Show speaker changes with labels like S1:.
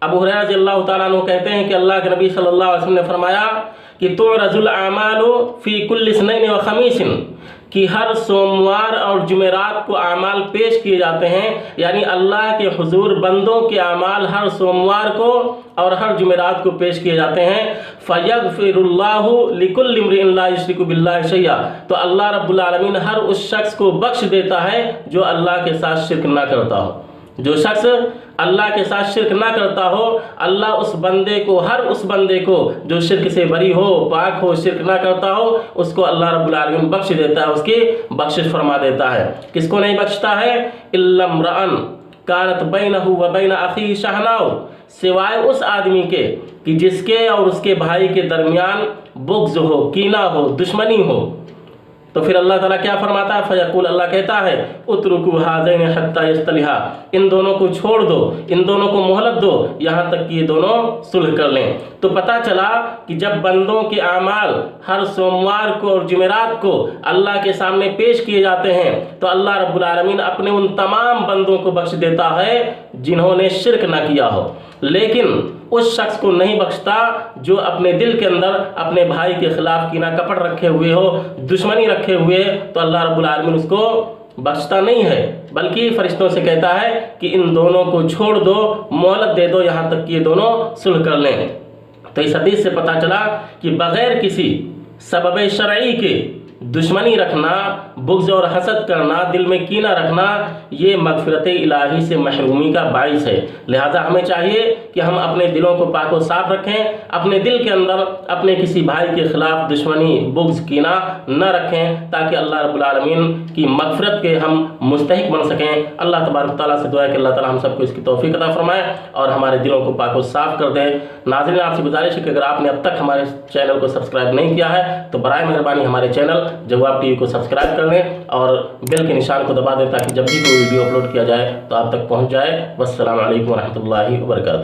S1: अबू हुरैरा रज़ियल्लाहु ताला अन्हु कहते हैं कि अल्लाह के नबी सल्लल्लाहु अलैहि वसल्लम ने फरमाया कि तुरज़ुल आमालु फ़ी कुल्लि इस्नैनि व ख़मीसिन, कि हर सोमवार और जुमेरात को आमाल पेश किए जाते हैं, यानी अल्लाह के हुजूर बंदों के आमाल हर सोमवार को और हर जुमेरात को पेश किए जाते हैं। फ़यग़फ़िरुल्लाहु लिकुल्लि इम्रिइन ला युश्रिकु बिल्लाहि शैया, तो अल्लाह रब्बुल आलमीन हर उस शख्स को बख्श देता है जो अल्लाह के साथ शिरक ना करता हो। जो शख्स अल्लाह के साथ शिरक ना करता हो, अल्लाह उस बंदे को, हर उस बंदे को जो शिरक से बरी हो, पाक हो, शिरक ना करता हो, उसको अल्लाह रब्बुल आलमीन बख्श देता है, उसकी बख्शिश फरमा देता है। किसको नहीं बख्शता है? इल्ला इम्रअन कानत बैनहु व बैन अखीही शहनाउ, सिवाय उस आदमी के कि जिसके और उसके भाई के दरमियान बुग़्ज़ हो, कीना हो, दुश्मनी हो। तो फिर अल्लाह ताला क्या फरमाता है? फ़यक़ूल, अल्लाह कहता है उतरुकू हाज़ैन हत्ता यस्तलिहा, इन दोनों को छोड़ दो, इन दोनों को मोहलत दो, यहाँ तक कि ये दोनों सुलह कर लें। तो पता चला कि जब बंदों के आमाल हर सोमवार को और जुमेरात को अल्लाह के सामने पेश किए जाते हैं, तो अल्लाह रब्बुल आलमीन अपने उन तमाम बंदों को बख्श देता है जिन्होंने शिरक ना किया हो। लेकिन उस शख्स को नहीं बख्शता जो अपने दिल के अंदर अपने भाई के खिलाफ कीना कपट रखे हुए हो, दुश्मनी रखे हुए, तो अल्लाह रब्बुल आलमीन उसको बख्शता नहीं है, बल्कि फरिश्तों से कहता है कि इन दोनों को छोड़ दो, मोहलत दे दो, यहाँ तक कि ये दोनों सुलह कर लें। तो इस हदीस से पता चला कि बग़ैर किसी सबब शरई के दुश्मनी रखना, बुग़्ज़ और हसद करना, दिल में कीना रखना, ये मग़फ़िरत इलाही से महरूमी का बाइस है। लिहाजा हमें चाहिए कि हम अपने दिलों को पाक व साफ़ रखें, अपने दिल के अंदर अपने किसी भाई के ख़िलाफ़ दुश्मनी, बुग़्ज़, कीना न रखें, ताकि अल्लाह रब्बुल आलमीन की मग़फ़िरत के हम मुस्तहिक़ बन सकें। अल्लाह तबारक तआला से दुआ है कि अल्लाह ताला हम सबको इसकी तौफ़ीक़ अता फ़रमाए और हमारे दिलों को पाक व साफ़ कर दे। नाज़रीन, आपसे गुजारिश है कि अगर आपने अब तक हमारे चैनल को सब्सक्राइब नहीं किया है तो बराए मेहरबानी हमारे चैनल जवाब टीवी को सब्सक्राइब कर लें और बेल के निशान को दबा दें ताकि जब भी कोई वीडियो अपलोड किया जाए तो आप तक पहुंच जाए। वस्सलामु अलैकुम व रहमतुल्लाहि व बरकातहू।